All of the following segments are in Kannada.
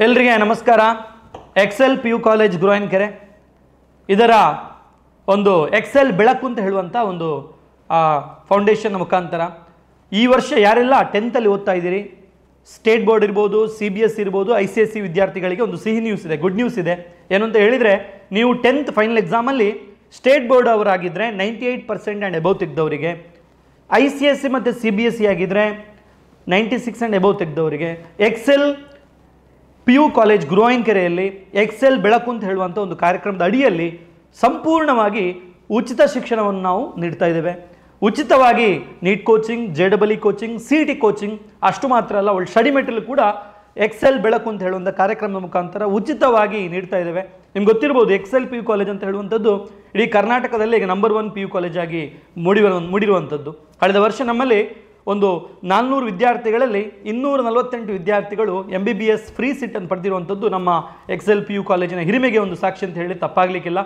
ಎಲ್ರಿಗೆ ನಮಸ್ಕಾರ. Excel P U college Guruvayanakere ಇದರ ಒಂದು ಎಕ್ಸೆಲ್ ಬೆಳಕು ಅಂತ ಹೇಳುವಂಥ ಒಂದು ಫೌಂಡೇಶನ್ ಮುಖಾಂತರ ಈ ವರ್ಷ ಯಾರೆಲ್ಲ 10th ಅಲ್ಲಿ ಓದ್ತಾ ಇದ್ದೀರಿ, ಸ್ಟೇಟ್ ಬೋರ್ಡ್ ಇರ್ಬೋದು, CBSE ಇರ್ಬೋದು, ICSE ವಿದ್ಯಾರ್ಥಿಗಳಿಗೆ ಒಂದು ಸಿಹಿ ನ್ಯೂಸ್ ಇದೆ, ಗುಡ್ ನ್ಯೂಸ್ ಇದೆ. ಏನು ಅಂತ ಹೇಳಿದರೆ, ನೀವು 10th ಫೈನಲ್ ಎಕ್ಸಾಮಲ್ಲಿ ಸ್ಟೇಟ್ ಬೋರ್ಡ್ ಅವರಾಗಿದ್ದರೆ 98% ಆ್ಯಂಡ್ ಎಬೌವ್ ತೆಗೆದವರಿಗೆ, ICSE ಮತ್ತು CBSE ಆಗಿದ್ದರೆ 96 ಆ್ಯಂಡ್ ಎಬೌವ್ ತೆಗೆದವರಿಗೆ ಎಕ್ಸೆಲ್ ಪಿ ಯು ಕಾಲೇಜ್ ಗುರುವಾಯನಕೆರೆಯಲ್ಲಿ ಎಕ್ಸೆಲ್ ಬೆಳಕು ಅಂತ ಹೇಳುವಂಥ ಒಂದು ಕಾರ್ಯಕ್ರಮದ ಅಡಿಯಲ್ಲಿ ಸಂಪೂರ್ಣವಾಗಿ ಉಚಿತ ಶಿಕ್ಷಣವನ್ನು ನಾವು ನೀಡ್ತಾ ಇದ್ದೇವೆ. ಉಚಿತವಾಗಿ NEET coaching, JEE coaching, CET coaching, ಅಷ್ಟು ಮಾತ್ರ ಅಲ್ಲ, ಒಳ್ಳೆ ಸ್ಟಡಿ ಮೆಟೀರಿಯಲ್ ಕೂಡ ಎಕ್ಸೆಲ್ ಬೆಳಕು ಅಂತ ಹೇಳುವಂಥ ಕಾರ್ಯಕ್ರಮದ ಮುಖಾಂತರ ಉಚಿತವಾಗಿ ನೀಡ್ತಾ ಇದ್ದೇವೆ. ನಿಮ್ಗೆ ಗೊತ್ತಿರ್ಬೋದು, ಎಕ್ಸೆಲ್ ಪಿ ಯು ಕಾಲೇಜ್ ಅಂತ ಹೇಳುವಂಥದ್ದು ಇಡೀ ಕರ್ನಾಟಕದಲ್ಲಿ ಈಗ ನಂಬರ್ 1 PU ಕಾಲೇಜ್ ಆಗಿ ಮೂಡಿರುವಂಥದ್ದು. ಕಳೆದ ವರ್ಷ ನಮ್ಮಲ್ಲಿ ಒಂದು 400 ವಿದ್ಯಾರ್ಥಿಗಳಲ್ಲಿ 248 ವಿದ್ಯಾರ್ಥಿಗಳು MBBS ಫ್ರೀ ಸೀಟ್ ಅನ್ನು ಪಡೆದಿರುವಂಥದ್ದು ನಮ್ಮ ಎಕ್ಸೆಲ್ ಪಿ ಯು ಕಾಲೇಜಿನ ಹಿರಿಮೆಗೆ ಒಂದು ಸಾಕ್ಷಿ ಅಂತ ಹೇಳಿ ತಪ್ಪಾಗಲಿಕ್ಕಿಲ್ಲ.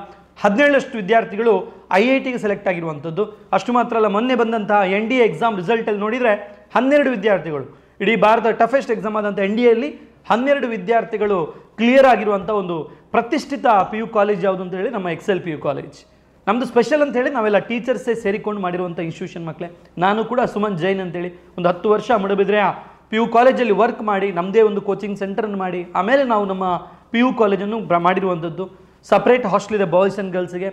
17 ವಿದ್ಯಾರ್ಥಿಗಳು IITಗೆ ಸೆಲೆಕ್ಟ್ ಆಗಿರುವಂಥದ್ದು. ಅಷ್ಟು ಮಾತ್ರ ಅಲ್ಲ, ಮೊನ್ನೆ ಬಂದಂತಹ NDA ಎಕ್ಸಾಮ್ ರಿಸಲ್ಟಲ್ಲಿ ನೋಡಿದರೆ 12 ವಿದ್ಯಾರ್ಥಿಗಳು, ಇಡೀ ಭಾರತ ಟಫೆಸ್ಟ್ ಎಕ್ಸಾಮ್ ಆದಂಥ NDAಯಲ್ಲಿ 12 ವಿದ್ಯಾರ್ಥಿಗಳು ಕ್ಲಿಯರ್ ಆಗಿರುವಂಥ ಒಂದು ಪ್ರತಿಷ್ಠಿತ PU ಕಾಲೇಜ್ ಯಾವುದು ಅಂತ ಹೇಳಿ ನಮ್ಮ ಎಕ್ಸೆಲ್ PU ಕಾಲೇಜ್. ನಮ್ಮದು ಸ್ಪೆಷಲ್ ಅಂತ ಹೇಳಿ ನಾವೆಲ್ಲ ಟೀಚರ್ಸೇ ಸೇರಿಕೊಂಡು ಮಾಡಿರುವಂಥ ಇನ್ಸ್ಟಿಟ್ಯೂಷನ್ ಮಕ್ಕಳೇ. ನಾನು ಕೂಡ ಸುಮನ್ ಜೈನ್ ಅಂತೇಳಿ ಒಂದು 10 ವರ್ಷ ಮೂಡಬಿದ್ರೆ PU ಕಾಲೇಜಲ್ಲಿ ವರ್ಕ್ ಮಾಡಿ ನಮ್ಮದೇ ಒಂದು ಕೋಚಿಂಗ್ ಸೆಂಟರನ್ನು ಮಾಡಿ ಆಮೇಲೆ ನಾವು ನಮ್ಮ PU ಕಾಲೇಜನ್ನು ಮಾಡಿರುವಂಥದ್ದು. ಸಪ್ರೇಟ್ ಹಾಸ್ಟೆಲ್ ಇದೆ ಬಾಯ್ಸ್ ಆ್ಯಂಡ್ ಗರ್ಲ್ಸ್ಗೆ.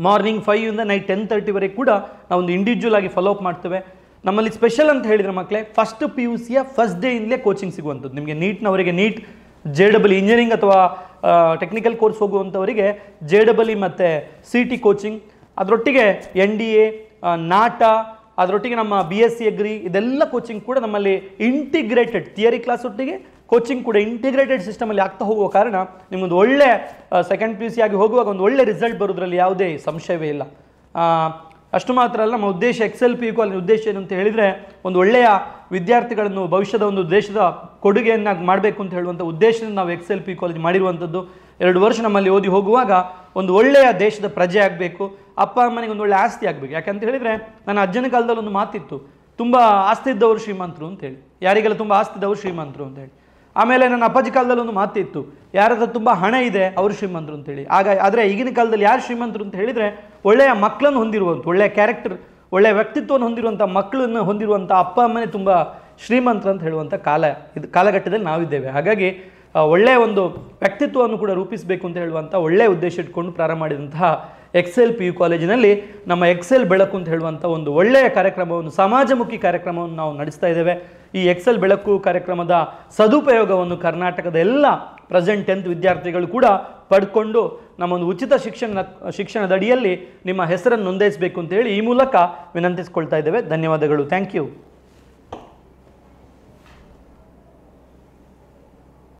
ಮಾರ್ನಿಂಗ್ 5 ಇಂದ ನೈಟ್ 10:30ವರೆಗೆ ಕೂಡ ನಾವೊಂದು ಇಂಡಿವಿಜುವಲ್ ಆಗಿ ಫಾಲೋ ಅಪ್ ಮಾಡ್ತೇವೆ. ನಮ್ಮಲ್ಲಿ ಸ್ಪೆಷಲ್ ಅಂತ ಹೇಳಿದರೆ ಮಕ್ಕಳೇ, ಫಸ್ಟ್ PUCಯ ಫಸ್ಟ್ ಡೇ ಇಂದಲೇ ಕೋಚಿಂಗ್ ಸಿಗುವಂಥದ್ದು. ನಿಮಗೆ ನೀಟ್ನವರಿಗೆ ನೀಟ್, JEE ಇಂಜಿನಿಯರಿಂಗ್ ಅಥವಾ ಟೆಕ್ನಿಕಲ್ ಕೋರ್ಸ್ ಹೋಗುವಂಥವರಿಗೆ JEE ಮತ್ತು CET ಕೋಚಿಂಗ್, ಅದರೊಟ್ಟಿಗೆ NDA, ನಾಟ, ಅದರೊಟ್ಟಿಗೆ ನಮ್ಮ BSc ಅಗ್ರಿ, ಇದೆಲ್ಲ ಕೋಚಿಂಗ್ ಕೂಡ ನಮ್ಮಲ್ಲಿ ಇಂಟಿಗ್ರೇಟೆಡ್ ಥಿಯರಿ ಕ್ಲಾಸ್ ಒಟ್ಟಿಗೆ ಕೋಚಿಂಗ್ ಕೂಡ ಇಂಟಿಗ್ರೇಟೆಡ್ ಸಿಸ್ಟಮಲ್ಲಿ ಆಗ್ತಾ ಹೋಗುವ ಕಾರಣ ನಿಮ್ಮೊಂದು ಒಳ್ಳೆ ಸೆಕೆಂಡ್ PUC ಆಗಿ ಹೋಗುವಾಗ ಒಂದು ಒಳ್ಳೆ ರಿಸಲ್ಟ್ ಬರೋದ್ರಲ್ಲಿ ಯಾವುದೇ ಸಂಶಯವೇ ಇಲ್ಲ. ಅಷ್ಟು ಮಾತ್ರ ಅಲ್ಲ, ನಮ್ಮ ಉದ್ದೇಶ ಎಕ್ಸೆಲ್ ಪಿ ಯು ಕಾಲೇಜ್ ಉದ್ದೇಶ ಏನು ಅಂತ ಹೇಳಿದರೆ, ಒಂದು ಒಳ್ಳೆಯ ವಿದ್ಯಾರ್ಥಿಗಳನ್ನು ಭವಿಷ್ಯದ ಒಂದು ದೇಶದ ಕೊಡುಗೆಯನ್ನಾಗಿ ಮಾಡಬೇಕು ಅಂತ ಹೇಳುವಂಥ ಉದ್ದೇಶದಿಂದ ನಾವು ಎಕ್ಸೆಲ್ ಪಿ ಯು ಕಾಲೇಜ್ ಮಾಡಿರುವಂಥದ್ದು. 2 ವರ್ಷ ನಮ್ಮಲ್ಲಿ ಓದಿ ಹೋಗುವಾಗ ಒಂದು ಒಳ್ಳೆಯ ದೇಶದ ಪ್ರಜೆ ಆಗಬೇಕು, ಅಪ್ಪ ಅಮ್ಮನಿಗೆ ಒಂದು ಒಳ್ಳೆಯ ಆಸ್ತಿ ಆಗಬೇಕು. ಯಾಕಂತ ಹೇಳಿದರೆ, ನನ್ನ ಅಜ್ಜನ ಕಾಲದಲ್ಲಿ ಒಂದು ಮಾತಿತ್ತು, ತುಂಬ ಆಸ್ತಿ ಇದ್ದವರು ಶ್ರೀಮಂತರು ಅಂತೇಳಿ, ಯಾರಿಗೆಲ್ಲ ತುಂಬ ಆಸ್ತಿ ಇದ್ದವರು ಶ್ರೀಮಂತರು ಅಂತೇಳಿ. ಆಮೇಲೆ ನನ್ನ ಅಪ್ಪಾಜಿ ಕಾಲದಲ್ಲಿ ಒಂದು ಮಾತಿತ್ತು, ಯಾರಾದ್ರೂ ತುಂಬ ಹಣ ಇದೆ ಅವರು ಶ್ರೀಮಂತರು ಅಂತೇಳಿ. ಆದರೆ ಈಗಿನ ಕಾಲದಲ್ಲಿ ಯಾರು ಶ್ರೀಮಂತರು ಅಂತ ಹೇಳಿದರೆ, ಒಳ್ಳೆಯ ಮಕ್ಕಳನ್ನು ಹೊಂದಿರುವಂಥ, ಒಳ್ಳೆಯ ಕ್ಯಾರೆಕ್ಟರ್, ಒಳ್ಳೆಯ ವ್ಯಕ್ತಿತ್ವವನ್ನು ಹೊಂದಿರುವಂಥ ಮಕ್ಕಳನ್ನು ಹೊಂದಿರುವಂಥ ಅಪ್ಪ ಅಮ್ಮನೇ ತುಂಬ ಶ್ರೀಮಂತರು ಅಂತ ಹೇಳುವಂಥ ಕಾಲಘಟ್ಟದಲ್ಲಿ ನಾವಿದ್ದೇವೆ. ಹಾಗಾಗಿ ಒಳ್ಳೆಯ ಒಂದು ವ್ಯಕ್ತಿತ್ವವನ್ನು ಕೂಡ ರೂಪಿಸಬೇಕು ಅಂತ ಹೇಳುವಂಥ ಒಳ್ಳೆಯ ಉದ್ದೇಶ ಇಟ್ಕೊಂಡು ಪ್ರಾರಂಭ ಮಾಡಿದಂತಹ ಎಕ್ಸೆಲ್ ಪಿ ಯು ಕಾಲೇಜಿನಲ್ಲಿ ನಮ್ಮ ಎಕ್ಸೆಲ್ ಬೆಳಕು ಅಂತ ಹೇಳುವಂಥ ಒಂದು ಒಳ್ಳೆಯ ಕಾರ್ಯಕ್ರಮವನ್ನು, ಸಮಾಜಮುಖಿ ಕಾರ್ಯಕ್ರಮವನ್ನು ನಾವು ನಡೆಸ್ತಾ ಇದ್ದೇವೆ. ಈ ಎಕ್ಸೆಲ್ ಬೆಳಕು ಕಾರ್ಯಕ್ರಮದ ಸದುಪಯೋಗವನ್ನು ಕರ್ನಾಟಕದ ಎಲ್ಲ ಪ್ರೆಸೆಂಟ್ 10th ವಿದ್ಯಾರ್ಥಿಗಳು ಕೂಡ ಪಡ್ಕೊಂಡು ನಮ್ಮ ಒಂದು ಉಚಿತ ಶಿಕ್ಷಣದ ಅಡಿಯಲ್ಲಿ ನಿಮ್ಮ ಹೆಸರನ್ನು ನೋಂದಾಯಿಸಬೇಕು ಅಂತೇಳಿ ಈ ಮೂಲಕ ವಿನಂತಿಸ್ಕೊಳ್ತಾ ಇದ್ದೇವೆ. ಧನ್ಯವಾದಗಳು. Thank you.